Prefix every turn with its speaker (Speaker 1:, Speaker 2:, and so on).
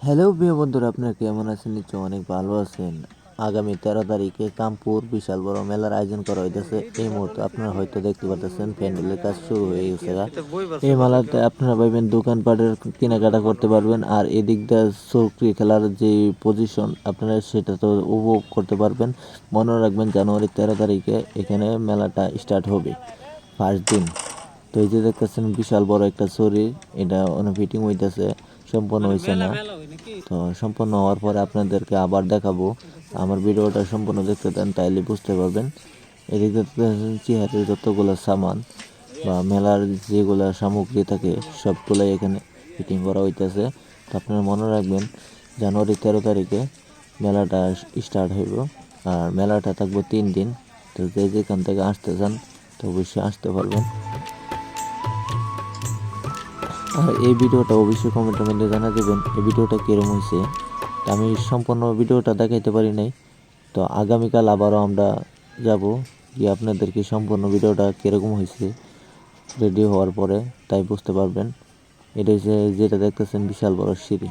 Speaker 1: Hello প্রিয় বন্ধুরা, আপনারা কেমন আছেন? নিশ্চয় অনেক ভালো আছেন। আগামী 13 তারিখে কামপুর বিশাল বড় মেলার আয়োজন করা হইতেছে। এই মুহূর্তে আপনারা হয়তো দেখতে পাচ্ছেন প্যান্ডেলের কাজ শুরু হয়ে গেছে। এই মেলাতে আপনারা পাইবেন দোকানপাটের কেনাকাটা করতে পারবেন, আর এদিক দিয়ে চৌকি খেলার যে পজিশন আপনারা সেটা তো উপভোগ করতে পারবেন। মনে রাখবেন জানুয়ারি 13 তারিখে এখানে মেলাটা স্টার্ট হবে ফার্স্ট দিন। তো এই যে দেখতেছেন বিশাল বড় একটা শরীর, এটা অনেক ফিটিং হইতেছে, সম্পূর্ণ হয়েছে না। তো সম্পূর্ণ হওয়ার পরে আপনাদেরকে আবার দেখাবো। আমার ভিডিওটা সম্পূর্ণ দেখতে দেন, তাইলে বুঝতে পারবেন। এদিকে দেখতেছেন চেয়ারের যতগুলো সামান বা মেলার যেগুলো সামগ্রী থাকে সবগুলাই এখানে ফিটিং করা হইতেছে। তো আপনারা মনে রাখবেন জানুয়ারি 13 তারিখে মেলাটা স্টার্ট হইব, আর মেলাটা থাকবো 3 দিন। তো যে যেখান থেকে আসতে চান তো অবশ্যই আসতে পারবেন। আর এই ভিডিওটা অবশ্যই কমেন্টের মধ্যে জানা দেবেন এই ভিডিওটা কীরকম হয়েছে। তো আমি সম্পূর্ণ ভিডিওটা দেখাইতে পারি নাই। তো আগামীকাল আবারও আমরা যাব, গিয়ে আপনাদেরকে সম্পূর্ণ ভিডিওটা কীরকম হয়েছে রেডি হওয়ার পরে তাই বুঝতে পারবেন। এটা হচ্ছে যেটা দেখতেছেন বিশাল বড় সিঁড়ি।